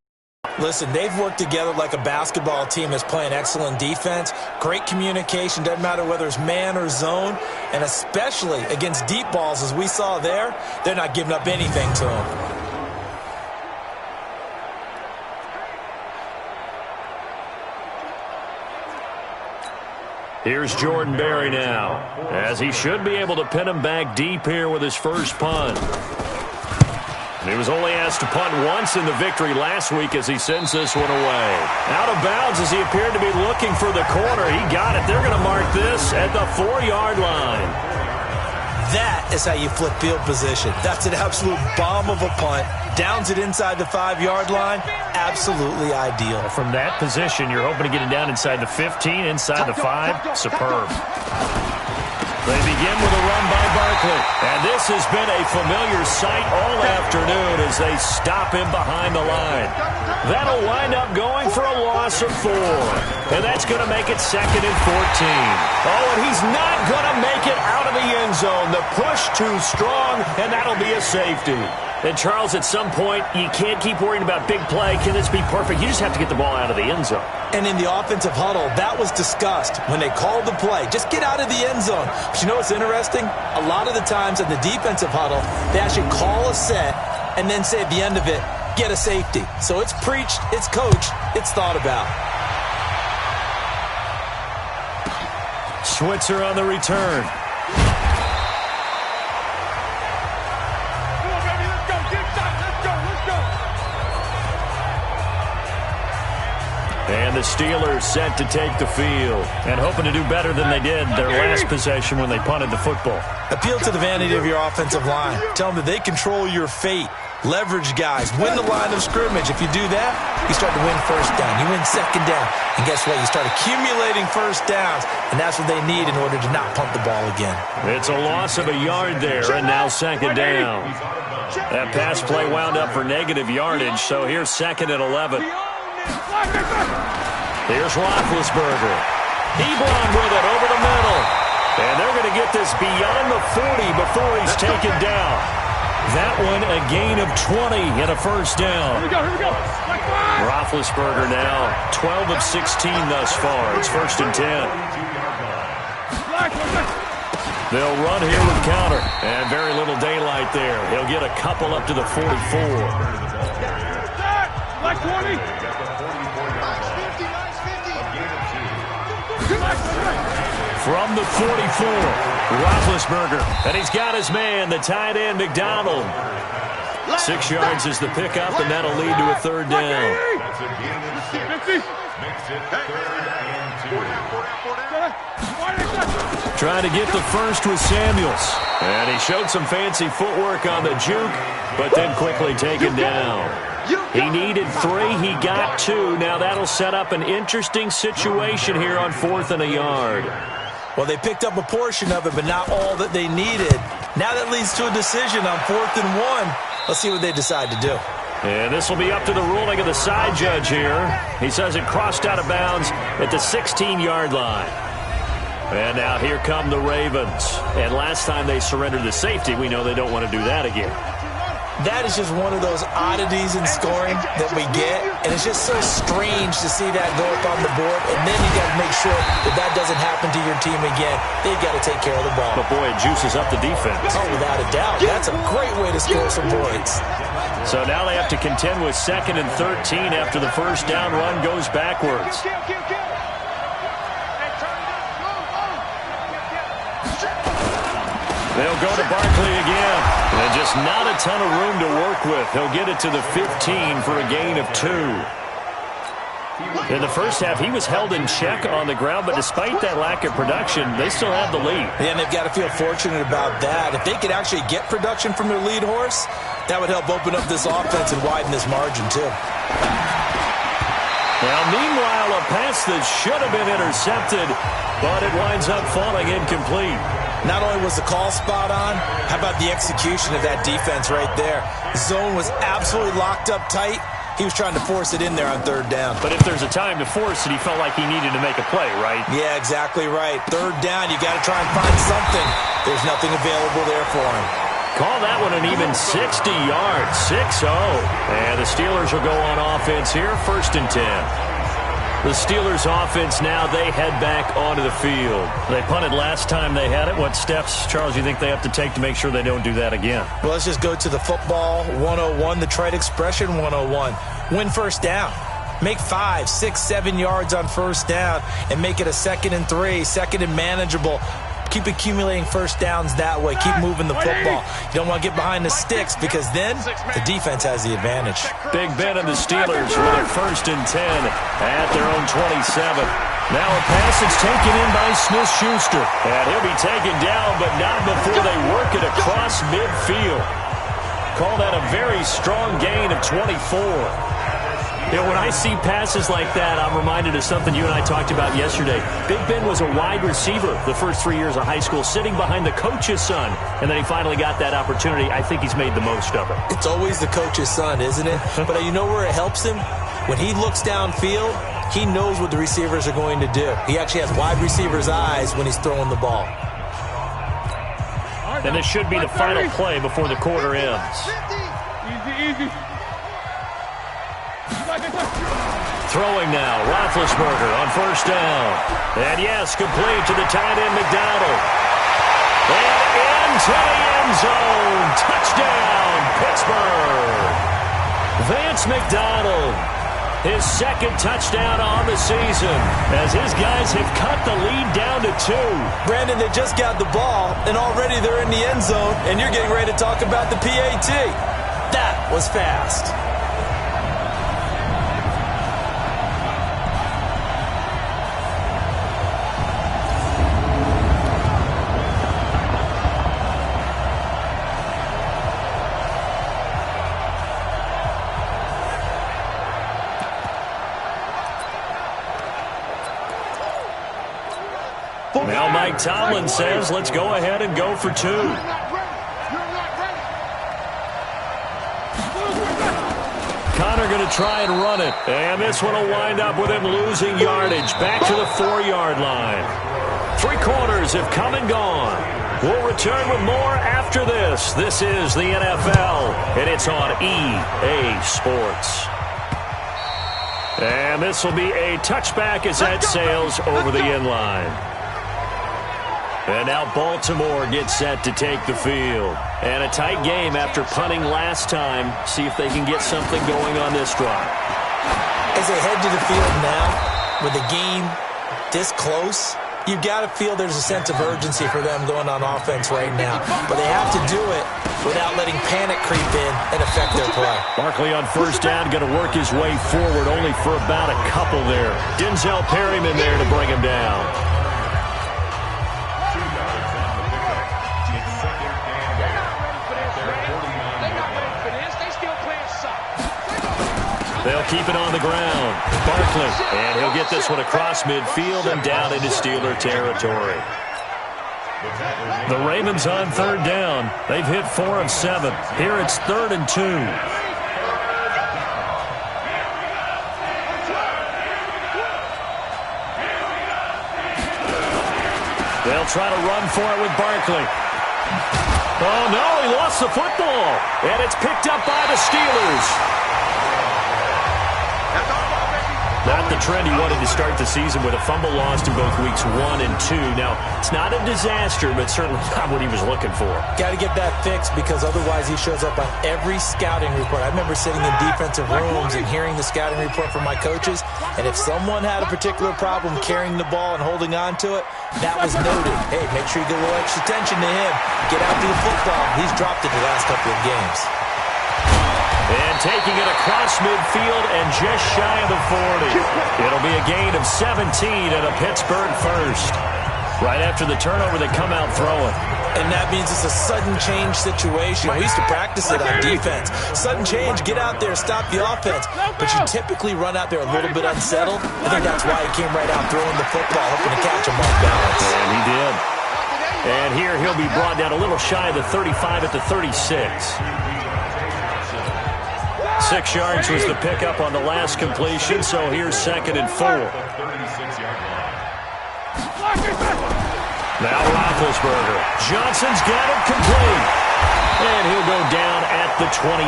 Listen, they've worked together like a basketball team that's playing excellent defense. Great communication, doesn't matter whether it's man or zone. And especially against deep balls, as we saw there, they're not giving up anything to them. Here's Jordan Berry now, as he should be able to pin him back deep here with his first punt. And he was only asked to punt once in the victory last week as he sends this one away. Out of bounds as he appeared to be looking for the corner. He got it. They're going to mark this at the 4-yard line. That is how you flip field position. That's an absolute bomb of a punt. Downs it inside the 5-yard line. Absolutely ideal. From that position, you're hoping to get it down inside the 15, inside the 5. Superb. They begin with a run by Barkley. And this has been a familiar sight all afternoon as they stop him behind the line. That'll wind up going for a loss of 4. And that's going to make it 2nd and 14. Oh, and he's not going to make it out of the end zone. The push too strong, and that'll be a safety. And, Charles, at some point, you can't keep worrying about big play. Can this be perfect? You just have to get the ball out of the end zone. And in the offensive huddle, that was discussed when they called the play. Just get out of the end zone. But you know what's interesting? A lot of the times in the defensive huddle, they actually call a set and then say at the end of it, get a safety. So it's preached, it's coached, it's thought about. Switzer on the return. And the Steelers set to take the field and hoping to do better than they did their last possession when they punted the football. Appeal to the vanity of your offensive line. Tell them that they control your fate. Leverage guys. Win the line of scrimmage. If you do that, you start to win first down. You win second down. And guess what? You start accumulating first downs. And that's what they need in order to not punt the ball again. It's a loss of a yard there, and now 2nd down. That pass play wound up for negative yardage, so here's 2nd and 11. Here's Roethlisberger. Ebron with it over the middle. And they're going to get this beyond the 40 before he's taken down. That one a gain of 20 and a first down. Here we go. Roethlisberger now 12 of 16 thus far. It's 1st and 10. They'll run here with counter. And very little daylight there. He'll get a couple up to the 44. Black 20. From the 44, Roethlisberger, and he's got his man, the tight end, McDonald. 6 yards is the pickup, and that'll lead to a 3rd down. Trying to get the first with Samuels. And he showed some fancy footwork on the juke, but then quickly taken down. He needed 3. He got 2. Now that'll set up an interesting situation here on 4th and a yard. Well, they picked up a portion of it, but not all that they needed. Now that leads to a decision on 4th and 1. Let's see what they decide to do. And this will be up to the ruling of the side judge here. He says it crossed out of bounds at the 16-yard line. And now here come the Ravens. And last time they surrendered the safety, we know they don't want to do that again. That is just one of those oddities in scoring that we get, and it's just so strange to see that go up on the board, and then you got to make sure that that doesn't happen to your team again. They've got to take care of the ball. But, boy, it juices up the defense. Oh, without a doubt. That's a great way to score some points. So now they have to contend with 2nd and 13 after the first down run goes backwards. They'll go to Barkley again. And just not a ton of room to work with. He'll get it to the 15 for a gain of 2. In the first half, he was held in check on the ground, but despite that lack of production, they still have the lead. Yeah, and they've got to feel fortunate about that. If they could actually get production from their lead horse, that would help open up this offense and widen this margin, too. Now, meanwhile, a pass that should have been intercepted, but it winds up falling incomplete. Not only was the call spot on, how about the execution of that defense right there? Zone was absolutely locked up tight. He was trying to force it in there on 3rd down. But if there's a time to force it, he felt like he needed to make a play, right? Yeah, exactly right. 3rd down, you got to try and find something. There's nothing available there for him. Call that one an even 60 yards, 6-0. And the Steelers will go on offense here, 1st and 10. The Steelers offense now, they head back onto the field. They punted last time they had it. What steps, Charles, you think they have to take to make sure they don't do that again? Well, let's just go to the football 101, the trite expression 101. Win 1st down. Make 5, 6, 7 yards on 1st down and make it a 2nd and 3, 2nd and manageable. Keep accumulating 1st downs that way. Keep moving the football. You don't want to get behind the sticks because then the defense has the advantage. Big Ben and the Steelers with a 1st and 10 at their own 27. Now a pass that's taken in by Smith-Schuster. And he'll be taken down, but not before they work it across midfield. Call that a very strong gain of 24. You know, when I see passes like that, I'm reminded of something you and I talked about yesterday. Big Ben was a wide receiver the first 3 years of high school, sitting behind the coach's son, and then he finally got that opportunity. I think he's made the most of it. It's always the coach's son, isn't it? But you know where it helps him? When he looks downfield, he knows what the receivers are going to do. He actually has wide receivers' eyes when he's throwing the ball. And this should be the final play before the quarter ends. Easy. Throwing now, Roethlisberger on 1st down. And yes, complete to the tight end, McDonald. And into the end zone. Touchdown, Pittsburgh. Vance McDonald, his 2nd touchdown on the season, as his guys have cut the lead down to 2. Brandon, they just got the ball, and already they're in the end zone, and you're getting ready to talk about the PAT. That was fast. Now Mike Tomlin says, let's go ahead and go for 2. Connor going to try and run it. And this one will wind up with him losing yardage. Back to the 4-yard line. 3 quarters have come and gone. We'll return with more after this. This is the NFL, and it's on EA Sports. And this will be a touchback as that sails over the end line. And now Baltimore gets set to take the field. And a tight game after punting last time. See if they can get something going on this drive. As they head to the field now, with the game this close, you've got to feel there's a sense of urgency for them going on offense right now. But they have to do it without letting panic creep in and affect their play. Barkley on 1st down, going to work his way forward only for about a couple there. Denzel Perryman there to bring him down. They'll keep it on the ground. Barkley, and he'll get this one across midfield and down into Steeler territory. The Ravens on third down. They've hit 4 of 7. Here it's 3rd and 2. They'll try to run for it with Barkley. Oh, no, he lost the football. And it's picked up by the Steelers. Not the trend he wanted to start the season with a fumble lost in both weeks 1 and 2. Now, it's not a disaster, but certainly not what he was looking for. Got to get that fixed because otherwise he shows up on every scouting report. I remember sitting in defensive rooms and hearing the scouting report from my coaches, and if someone had a particular problem carrying the ball and holding on to it, that was noted. Hey, make sure you get a little extra attention to him. Get after the football. He's dropped it the last couple of games. And taking it across midfield and just shy of the 40. It'll be a gain of 17 and a Pittsburgh first. Right after the turnover, they come out throwing. And that means it's a sudden change situation. We used to practice it on defense. Sudden change, get out there, stop the offense. But you typically run out there a little bit unsettled. I think that's why he came right out throwing the football, hoping to catch him off balance. And he did. And here he'll be brought down a little shy of the 35 at the 36. 6 yards was the pickup on the last completion, so here's 2nd and 4. Now Roethlisberger. Johnson's got it complete. And he'll go down at the 28.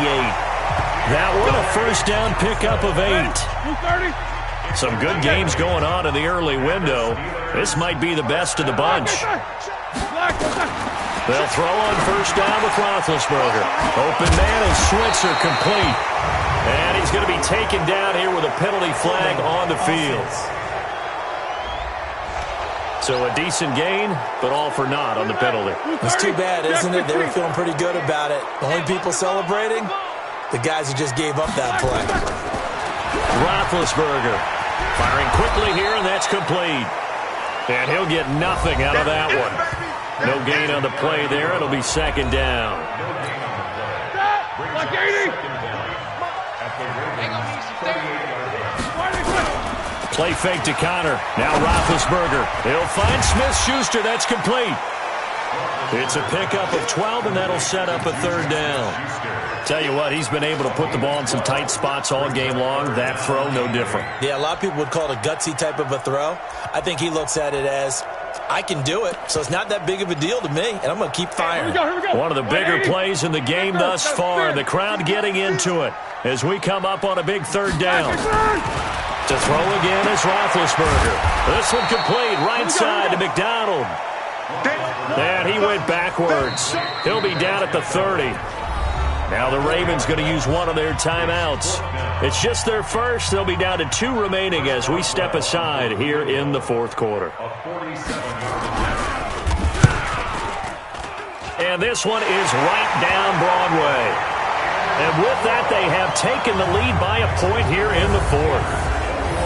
That one a first down pickup of 8. Some good games going on in the early window. This might be the best of the bunch. They'll throw on first down with Roethlisberger. Open man and Switzer complete. And he's going to be taken down here with a penalty flag on the field. So a decent gain, but all for naught on the penalty. It's too bad, isn't it? They were feeling pretty good about it. The only people celebrating, the guys who just gave up that play. Roethlisberger firing quickly here, and that's complete. And he'll get nothing out of that one. No gain on the play there. It'll be 2nd down. Play fake to Connor. Now Roethlisberger. He'll find Smith-Schuster. That's complete. It's a pickup of 12, and that'll set up a 3rd down. Tell you what, he's been able to put the ball in some tight spots all game long. That throw, no different. Yeah, a lot of people would call it a gutsy type of a throw. I think he looks at it as, I can do it, so it's not that big of a deal to me, and I'm going to keep firing. Here we go. One of the bigger plays in the game thus far. The crowd getting into it as we come up on a big 3rd down. To throw again is Roethlisberger. This one complete, right side to McDonald. And he went backwards. He'll be down at the 30. Now the Ravens going to use one of their timeouts. It's just their first. They'll be down to 2 remaining as we step aside here in the 4th quarter. And this one is right down Broadway. And with that, they have taken the lead by a point here in the 4th.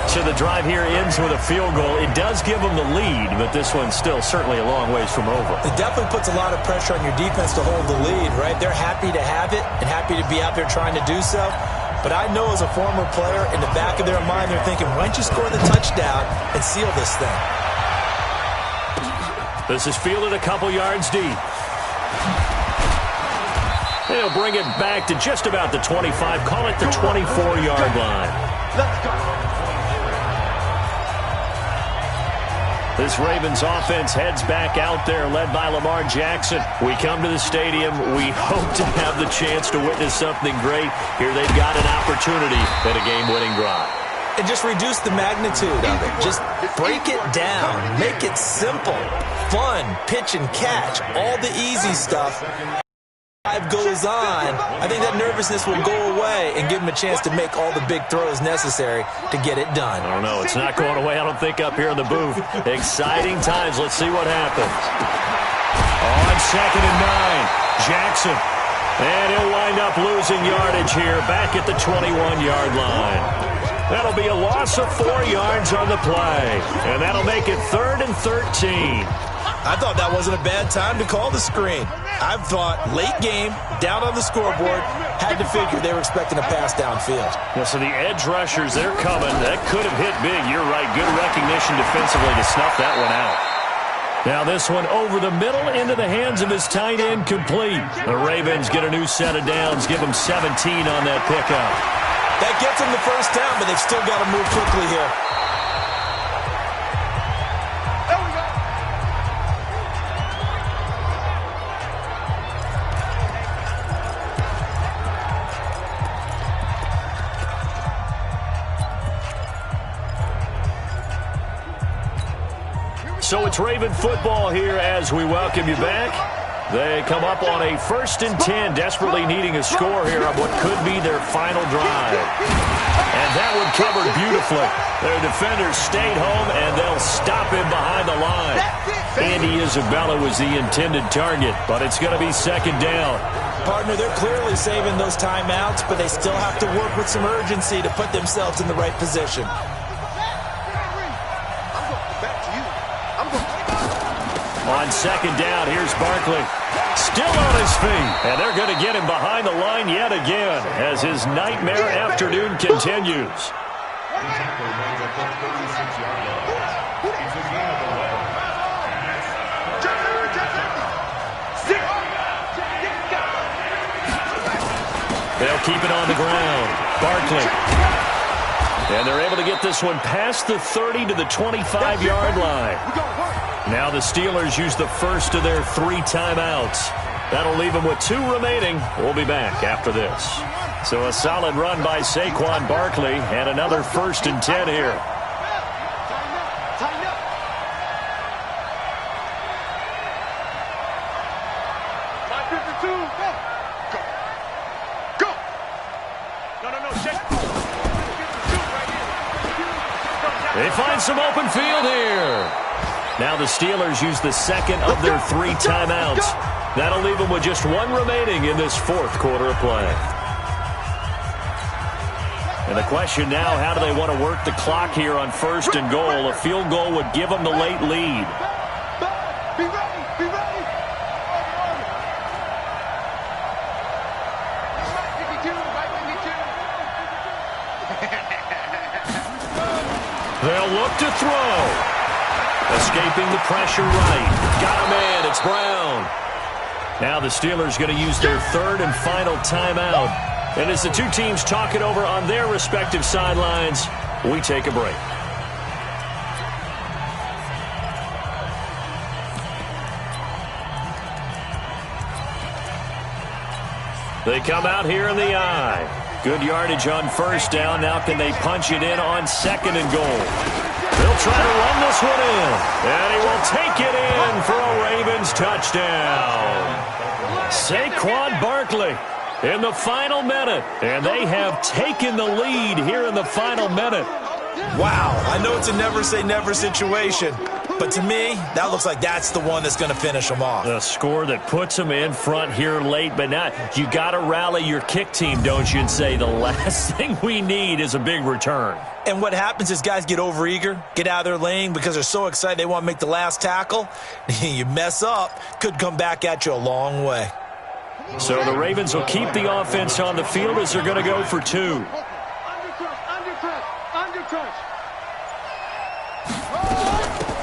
So the drive here ends with a field goal. It does give them the lead, but this one's still certainly a long ways from over. It definitely puts a lot of pressure on your defense to hold the lead, right? They're happy to have it and happy to be out there trying to do so. But I know as a former player, in the back of their mind, they're thinking, why don't you score the touchdown and seal this thing? This is fielded a couple yards deep. They'll bring it back to just about the 25, call it the 24-yard line. Let's go. This Ravens offense heads back out there, led by Lamar Jackson. We come to the stadium. We hope to have the chance to witness something great. Here they've got an opportunity at a game-winning drive. And just reduce the magnitude of it. Just break it down. Make it simple. Fun. Pitch and catch. All the easy stuff. Goes on, I think that nervousness will go away and give him a chance to make all the big throws necessary to get it done. I don't know. It's not going away, I don't think, up here in the booth. Exciting times. Let's see what happens. On 2nd and 9, Jackson. And he'll wind up losing yardage here back at the 21-yard line. That'll be a loss of 4 yards on the play. And that'll make it 3rd and 13. I thought that wasn't a bad time to call the screen. I thought late game, down on the scoreboard, had to figure they were expecting a pass downfield. Well, so the edge rushers, they're coming. That could have hit big. You're right. Good recognition defensively to snuff that one out. Now this one over the middle into the hands of his tight end, complete. The Ravens get a new set of downs, give them 17 on that pickup. That gets them the first down, but they've still got to move quickly here. So it's Raven football here as we welcome you back. They come up on a 1st and 10, desperately needing a score here on what could be their final drive. And that one covered beautifully. Their defenders stayed home, and they'll stop him behind the line. Andy Isabella was the intended target, but it's going to be 2nd down. Partner, they're clearly saving those timeouts, but they still have to work with some urgency to put themselves in the right position. On 2nd down, here's Barkley. Still on his feet. And they're going to get him behind the line yet again as his nightmare afternoon continues. They'll keep it on the ground. Barkley. And they're able to get this one past the 30 to the 25-yard line. Now the Steelers use the first of their 3 timeouts. That'll leave them with 2 remaining. We'll be back after this. So a solid run by Saquon Barkley and another 1st and 10 here. They find some open field here. Now the Steelers use the 2nd of their 3 timeouts. That'll leave them with just 1 remaining in this 4th quarter of play. And the question now, how do they want to work the clock here on 1st and goal? A field goal would give them the late lead. They'll look to throw. Escaping the pressure right. Got him in. It's Brown. Now the Steelers going to use their 3rd and final timeout. And as the 2 teams talk it over on their respective sidelines, we take a break. They come out here in the eye. Good yardage on 1st down. Now can they punch it in on 2nd and goal? They'll try to run this one in. And he will take it in for a Ravens touchdown. Saquon Barkley in the final minute. And they have taken the lead here in the final minute. Wow, I know it's a never-say-never situation, but to me, that looks like that's the one that's going to finish them off. A score that puts them in front here late, but now you got to rally your kick team, don't you, and say the last thing we need is a big return. And what happens is guys get overeager, get out of their lane because they're so excited they want to make the last tackle. You mess up, could come back at you a long way. So the Ravens will keep the offense on the field as they're going to go for 2.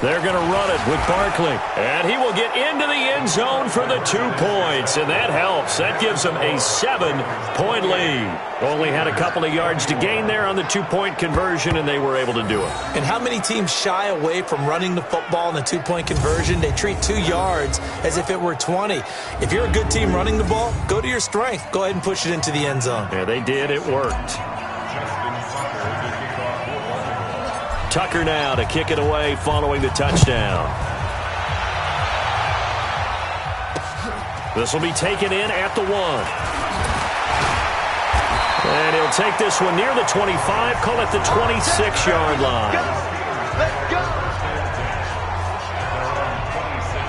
They're going to run it with Barkley. And he will get into the end zone for the 2 points. And that helps. That gives them a 7-point lead. Only had a couple of yards to gain there on the 2-point conversion, and they were able to do it. And how many teams shy away from running the football in the 2-point conversion? They treat 2 yards as if it were 20. If you're a good team running the ball, go to your strength. Go ahead and push it into the end zone. Yeah, they did. It worked. Tucker now to kick it away following the touchdown. This will be taken in at the 1. And he'll take this one near the 25, call it the 26-yard line.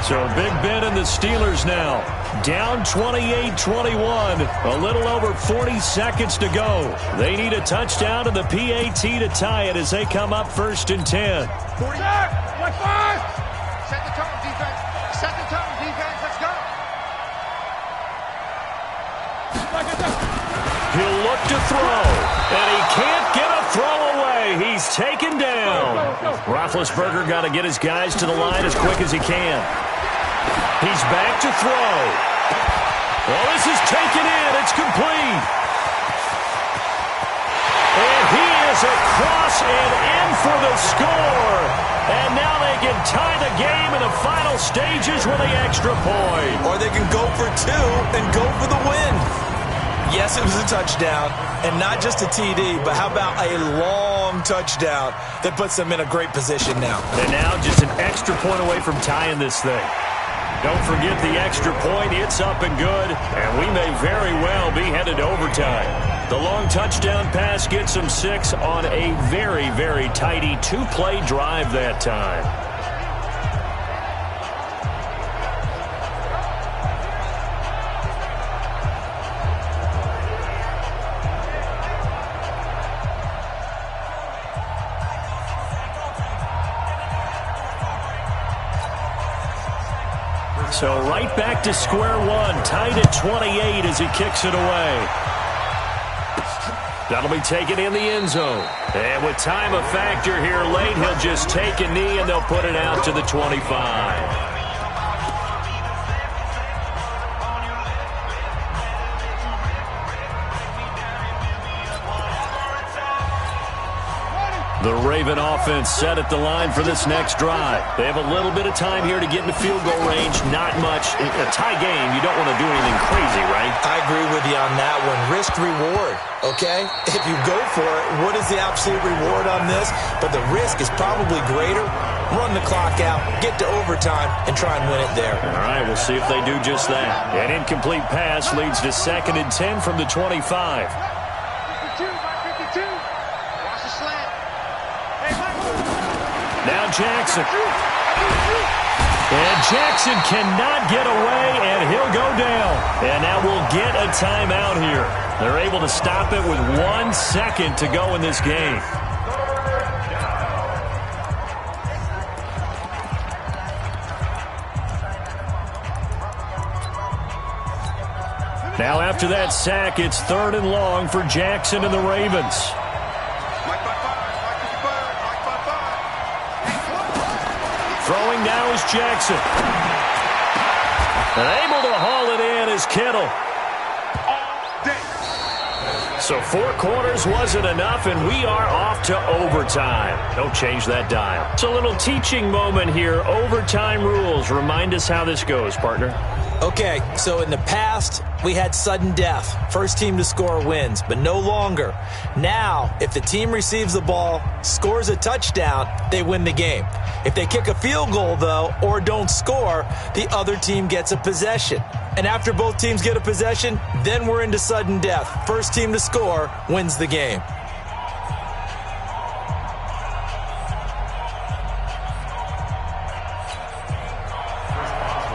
So Big Ben and the Steelers now down 28-21. A little over 40 seconds to go. They need a touchdown and the PAT to tie it as they come up 1st and 10. 40. Set the tone, defense. to throw. And he can't get a throw away. He's taken down. Roethlisberger got to get his guys to the line as quick as he can. He's back to throw. Well, this is taken in. It's complete. And he is across and in for the score. And now they can tie the game in the final stages with the extra point. Or they can go for two and go for the win. Yes, it was a touchdown, and not just a TD, but how about a long touchdown that puts them in a great position now. And now just an extra point away from tying this thing. Don't forget the extra point. It's up and good, and we may very well be headed to overtime. The long touchdown pass gets them 6 on a very, very tidy 2-play drive that time. So right back to square one, tied at 28 as he kicks it away. That'll be taken in the end zone. And with time a factor here late, he'll just take a knee and they'll put it out to the 25. The Raven offense set at the line for this next drive. They have a little bit of time here to get in the field goal range. Not much. In a tie game, you don't want to do anything crazy, right? I agree with you on that one. Risk-reward, okay? If you go for it, what is the absolute reward on this? But the risk is probably greater. Run the clock out, get to overtime, and try and win it there. All right, we'll see if they do just that. An incomplete pass leads to 2nd and 10 from the 25. 52, 52. Watch the slant. Now Jackson. And Jackson cannot get away, and he'll go down. And now we'll get a timeout here. They're able to stop it with 1 second to go in this game. Now after that sack, it's 3rd and long for Jackson and the Ravens. Throwing now is Jackson. And able to haul it in is Kittle. So 4 quarters wasn't enough, and we are off to overtime. Don't change that dial. It's a little teaching moment here. Overtime rules. Remind us how this goes, partner. Okay, so in the past, we had sudden death. First team to score wins, but no longer. Now, if the team receives the ball, scores a touchdown, they win the game. If they kick a field goal, though, or don't score, the other team gets a possession. And after both teams get a possession, then we're into sudden death. First team to score wins the game.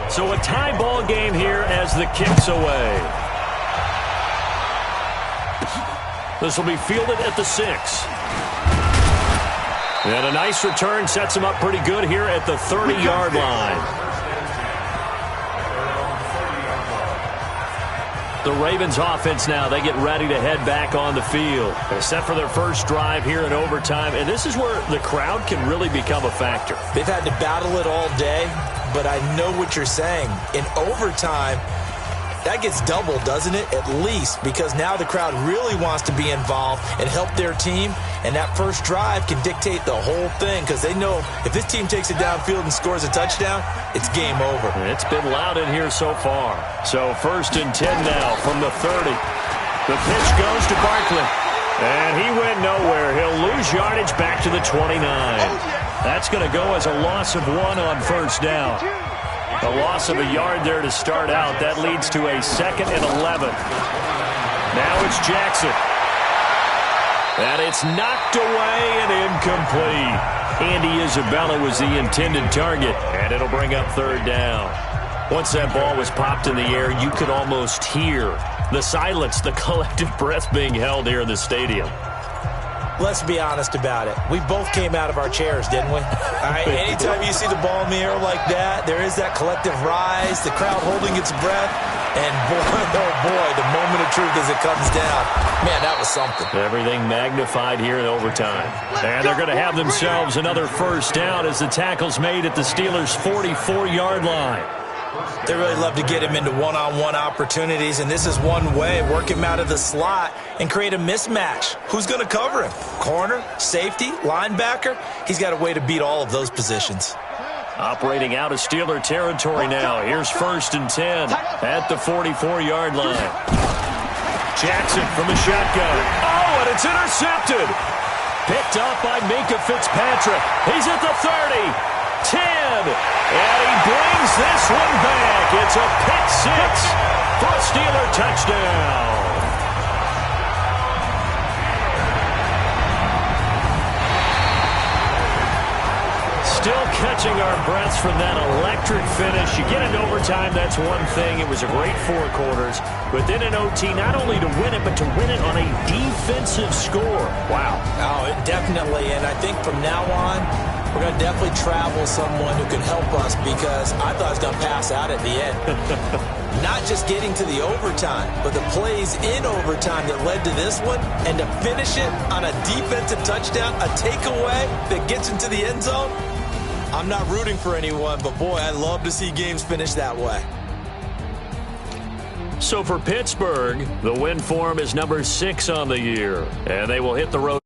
So a tie ball game here as the kick's away. This will be fielded at the 6. And a nice return sets him up pretty good here at the 30-yard line. The Ravens offense now, they get ready to head back on the field. They're set for their first drive here in overtime, and this is where the crowd can really become a factor. They've had to battle it all day, but I know what you're saying. In overtime, that gets doubled, doesn't it? At least, because now the crowd really wants to be involved and help their team, and that first drive can dictate the whole thing because they know if this team takes it downfield and scores a touchdown, it's game over. It's been loud in here so far. So 1st and 10 now from the 30. The pitch goes to Barkley, and he went nowhere. He'll lose yardage back to the 29. That's going to go as a loss of 1 on 1st down. A loss of a yard there to start out. That leads to a 2nd and 11. Now it's Jackson. And it's knocked away and incomplete. Andy Isabella was the intended target, and it'll bring up 3rd down. Once that ball was popped in the air, you could almost hear the silence, the collective breath being held here in the stadium. Let's be honest about it. We both came out of our chairs, didn't we? All right, anytime you see the ball in the air like that, there is that collective rise, the crowd holding its breath. And boy, oh boy, the moment of truth as it comes down. Man, that was something. Everything magnified here in overtime. And they're going to have themselves another first down as the tackle's made at the Steelers' 44-yard line. They really love to get him into one-on-one opportunities, and this is one way. Work him out of the slot and create a mismatch. Who's going to cover him? Corner, safety, linebacker? He's got a way to beat all of those positions. Operating out of Steeler territory now. Here's 1st and 10 at the 44-yard line. Jackson from the shotgun. Oh, and it's intercepted. Picked up by Minkah Fitzpatrick. He's at the 30. 10, and he brings this one back. It's a pick six for a Steeler touchdown. Still catching our breaths from that electric finish. You get into overtime, that's one thing. It was a great 4 quarters. But then in OT, not only to win it, but to win it on a defensive score. Wow. Oh, definitely. And I think from now on, we're going to definitely travel someone who can help us, because I thought I was going to pass out at the end. Not just getting to the overtime, but the plays in overtime that led to this one, and to finish it on a defensive touchdown, a takeaway that gets into the end zone. I'm not rooting for anyone, but boy, I love to see games finish that way. So for Pittsburgh, the win form is number 6 on the year, and they will hit the road.